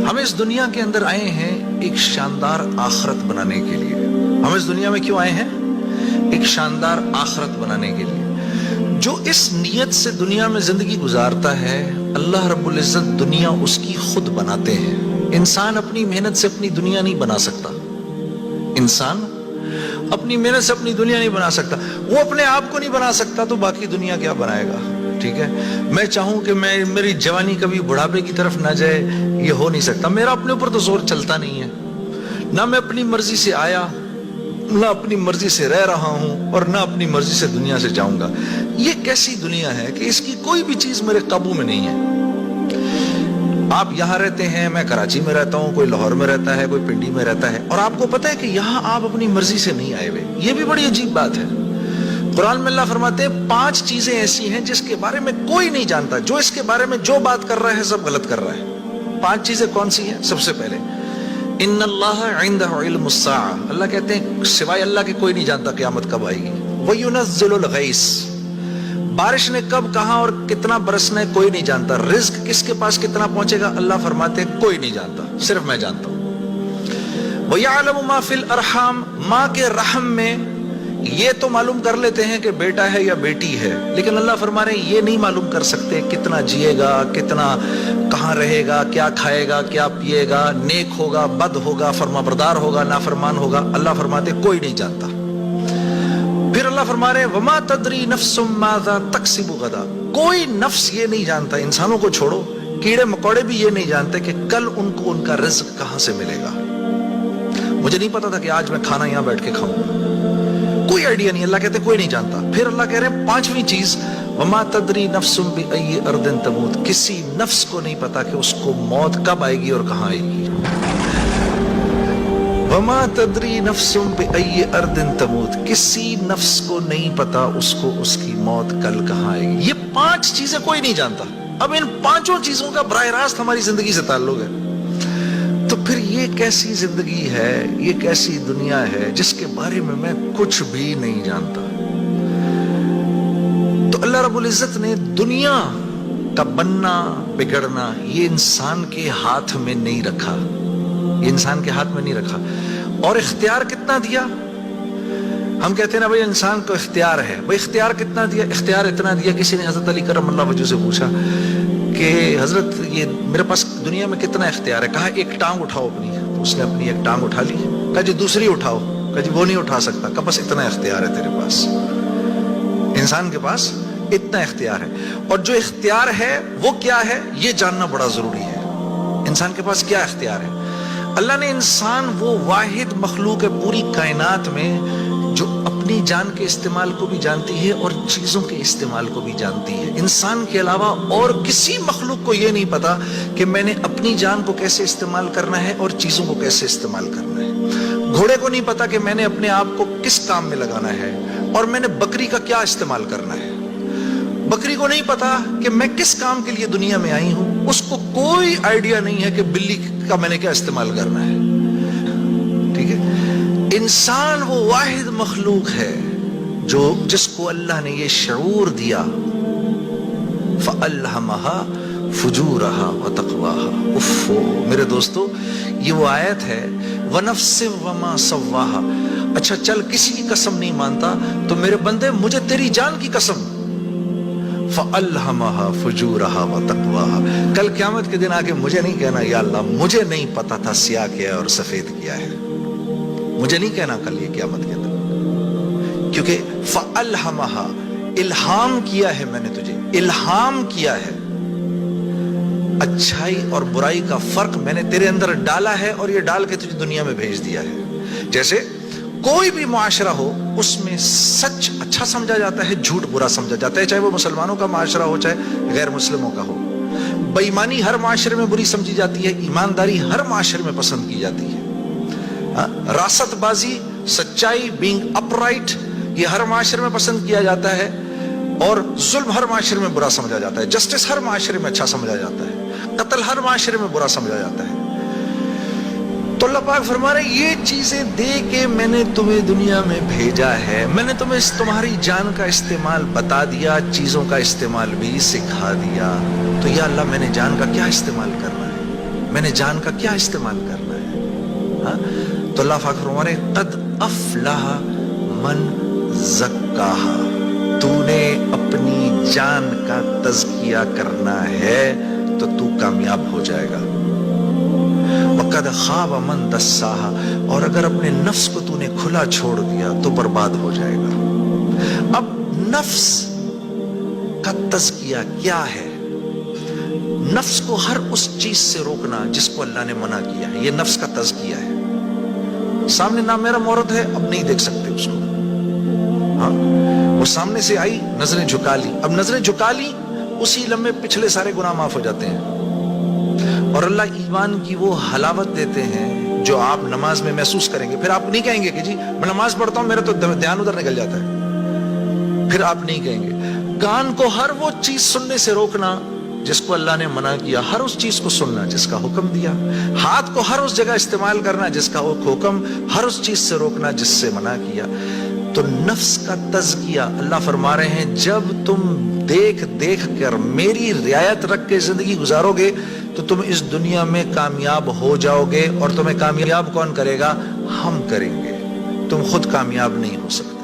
ہم اس دنیا کے اندر آئے ہیں ایک شاندار آخرت بنانے کے لیے. ہم اس دنیا میں کیوں آئے ہیں؟ ایک شاندار آخرت بنانے کے لیے. جو اس نیت سے دنیا میں زندگی گزارتا ہے اللہ رب العزت دنیا اس کی خود بناتے ہیں. انسان اپنی محنت سے اپنی دنیا نہیں بنا سکتا. انسان اپنی محنت سے اپنی دنیا نہیں بنا سکتا. وہ اپنے آپ کو نہیں بنا سکتا تو باقی دنیا کیا بنائے گا؟ ٹھیک ہے، میں چاہوں کہ میری جوانی کبھی بڑھاپے کی طرف نہ جائے، یہ ہو نہیں سکتا. میرا اپنے اوپر تو زور چلتا نہیں ہے. نہ میں اپنی مرضی سے آیا، نہ اپنی مرضی سے رہ رہا ہوں، اور نہ اپنی مرضی سے دنیا سے جاؤں گا. یہ کیسی دنیا ہے کہ اس کی کوئی بھی چیز میرے قابو میں نہیں ہے. آپ یہاں رہتے ہیں، میں کراچی میں رہتا ہوں، کوئی لاہور میں رہتا ہے، کوئی پنڈی میں رہتا ہے، اور آپ کو پتہ ہے کہ یہاں آپ اپنی مرضی سے نہیں آئے ہوئے. یہ بھی بڑی عجیب بات ہے. قرآن میں اللہ فرماتے ہیں 5 چیزیں ایسی ہیں جس کے بارے میں کوئی نہیں جانتا. جو اس کے بارے میں جو بات کر رہا ہے سب غلط کر رہا ہے. 5 چیزیں کون سی ہیں؟ سب سے پہلے ان اللہ عندہ علم الساعہ، اللہ کہتے ہیں سوائے اللہ کے کوئی نہیں جانتا قیامت کب آئے گی. وَيُنَزِّلُ الْغَيْثَ، بارش نے کب کہاں اور کتنا برسنا ہے کوئی نہیں جانتا. رزق کس کے پاس کتنا پہنچے گا اللہ فرماتے ہیں کوئی نہیں جانتا، صرف میں جانتا ہوں. وَيَعْلَمُ مَا فِي الْأَرْحَامِ، ماں کے رحم میں یہ تو معلوم کر لیتے ہیں کہ بیٹا ہے یا بیٹی ہے، لیکن اللہ فرما رہے ہیں یہ نہیں معلوم کر سکتے کتنا جیے گا، کتنا کہاں رہے گا، کیا کھائے گا، کیا پیے گا، نیک ہوگا، بد ہوگا، فرما بردار ہوگا، نافرمان ہوگا. اللہ فرماتے کوئی نہیں جانتا. پھر اللہ فرما رہے ہیں وما تدری نفس ماذا تکسب غدا، کوئی نفس یہ نہیں جانتا، انسانوں کو چھوڑو، کیڑے مکوڑے بھی یہ نہیں جانتے کہ کل ان کو ان کا رزق کہاں سے ملے گا. مجھے نہیں پتا تھا کہ آج میں کھانا یہاں بیٹھ کے کھاؤں گا، کوئی آئیڈیا نہیں. اللہ کہتے کوئی نہیں جانتا. پھر اللہ کہہ رہے ہیں 5ویں چیز وما تدری نفس بأی ارض تموت، کسی نفس کو نہیں پتا کہ اس کو موت کب آئے گی اور کہاں آئے گی. وما تدری نفس بأی ارض تموت، کسی نفس کو نہیں پتا اس کو اس کی موت کل کہاں آئے گی. یہ 5 چیزیں کوئی نہیں جانتا. اب ان 5 چیزوں کا براہ راست ہماری زندگی سے تعلق ہے. تو پھر یہ کیسی زندگی ہے، یہ کیسی دنیا ہے جس کے بارے میں کچھ بھی نہیں جانتا. تو اللہ رب العزت نے دنیا کا بننا بگڑنا یہ انسان کے ہاتھ میں نہیں رکھا، یہ انسان کے ہاتھ میں نہیں رکھا. اور اختیار کتنا دیا؟ ہم کہتے ہیں نا بھائی انسان کو اختیار ہے. بھائی اختیار کتنا دیا؟ اختیار اتنا دیا، کسی نے حضرت علی کرم اللہ وجہ سے پوچھا کہ حضرت یہ میرے پاس دنیا میں کتنا اختیار ہے؟ کہا ایک ٹانگ اٹھاؤ اپنی. تو اس نے اپنی ایک ٹانگ اٹھا لی. کہا جی دوسری اٹھاؤ. کہا جی وہ نہیں اٹھا سکتا. کہا بس اتنا اختیار ہے تیرے پاس. انسان کے پاس اتنا اختیار ہے. اور جو اختیار ہے وہ کیا ہے یہ جاننا بڑا ضروری ہے. انسان کے پاس کیا اختیار ہے؟ اللہ نے انسان وہ واحد مخلوق ہے پوری کائنات میں جو اپنی جان کے استعمال کو بھی جانتی ہے اور چیزوں کے استعمال کو بھی جانتی ہے. انسان کے علاوہ اور کسی مخلوق کو یہ نہیں پتا کہ میں نے اپنی جان کو کیسے استعمال کرنا ہے اور چیزوں کو کیسے استعمال کرنا ہے. گھوڑے کو نہیں پتا کہ میں نے اپنے آپ کو کس کام میں لگانا ہے اور میں نے بکری کا کیا استعمال کرنا ہے. بکری کو نہیں پتا کہ میں کس کام کے لیے دنیا میں آئی ہوں. اس کو کوئی آئیڈیا نہیں ہے کہ بلی کا میں نے کیا استعمال کرنا ہے. ٹھیک ہے، انسان وہ واحد مخلوق ہے جس کو اللہ نے یہ شعور دیا فَأَلْهَمَهَا فُجُورَهَا وَتَقْوَاهَا. اف میرے دوستو، یہ وہ آیت ہے وَنَفْسٍ وَمَا سَوَّاهَا. اچھا چل کسی کی قسم نہیں مانتا تو میرے بندے مجھے تیری جان کی قسم. فَأَلْهَمَهَا فُجُورَهَا وَتَقْوَاهَا. کل قیامت کے دن آگے مجھے نہیں کہنا یا اللہ مجھے نہیں پتا تھا سیاہ کیا ہے اور سفید کیا ہے. مجھے نہیں کہنا کل یہ قیامت کے دن، کیونکہ فَأَلْهَمَهَا، الہام کیا ہے میں نے تجھے، الہام کیا ہے. اچھائی اور برائی کا فرق میں نے تیرے اندر ڈالا ہے اور یہ ڈال کے تجھے دنیا میں بھیج دیا ہے. جیسے کوئی بھی معاشرہ ہو اس میں سچ اچھا سمجھا جاتا ہے، جھوٹ برا سمجھا جاتا ہے، چاہے وہ مسلمانوں کا معاشرہ ہو چاہے غیر مسلموں کا ہو. بے ایمانی ہر معاشرے میں بری سمجھی جاتی ہے، ایمانداری ہر معاشرے میں پسند کی جاتی ہے. راست بازی، سچائی، بینگ اپ رائٹ، یہ ہر معاشرے میں پسند کیا جاتا ہے. اور ظلم ہر معاشرے میں برا سمجھا جاتا ہے. جسٹس ہر معاشرے میں اچھا سمجھا جاتا ہے. قتل ہر معاشرے میں برا سمجھا جاتا ہے. تو اللہ پاک فرما رہے یہ چیزیں دے کے میں نے تمہیں دنیا میں بھیجا ہے. میں نے تمہیں تمہاری جان کا استعمال بتا دیا، چیزوں کا استعمال بھی سکھا دیا. تو یا اللہ میں نے جان کا کیا استعمال کرنا ہے؟ میں نے جان کا کیا استعمال کرنا ہے؟ ہاں؟ تو اللہ پاک فرماتے ہیں قد افلح من زکاہا، تو نے اپنی جان کا تزکیہ کرنا ہے تو تو کامیاب ہو جائے گا۔ وقد خاب من دساہا، اور اگر اپنے نفس کو تو نے کھلا چھوڑ دیا تو برباد ہو جائے گا۔ اب نفس کا تزکیہ کیا ہے؟ نفس کو ہر اس چیز سے روکنا جس کو اللہ نے منع کیا ہے، یہ نفس کا تزکیہ ہے۔ سامنے نام میرا عورت ہے، اب نہیں دیکھ سکتے اس کو، ہاں وہ سامنے سے آئی، نظریں جھکا لی، اب نظریں جھکا لی اسی لمحے پچھلے سارے گناہ معاف ہو جاتے ہیں، اور اللہ ایمان کی وہ حلاوت دیتے ہیں جو آپ نماز میں محسوس کریں گے۔ پھر آپ نہیں کہیں گے کہ جی میں نماز پڑھتا ہوں میرا تو دھیان ادھر نکل جاتا ہے، پھر آپ نہیں کہیں گے۔ کان کو ہر وہ چیز سننے سے روکنا جس کو اللہ نے منع کیا، ہر اس چیز کو سننا جس کا حکم دیا۔ ہاتھ کو ہر اس جگہ استعمال کرنا جس کا حکم، ہر اس چیز سے روکنا جس سے منع کیا۔ تو نفس کا تزکیہ اللہ فرما رہے ہیں جب تم دیکھ دیکھ کر میری رعایت رکھ کے زندگی گزارو گے تو تم اس دنیا میں کامیاب ہو جاؤ گے، اور تمہیں کامیاب کون کرے گا؟ ہم کریں گے، تم خود کامیاب نہیں ہو سکتے۔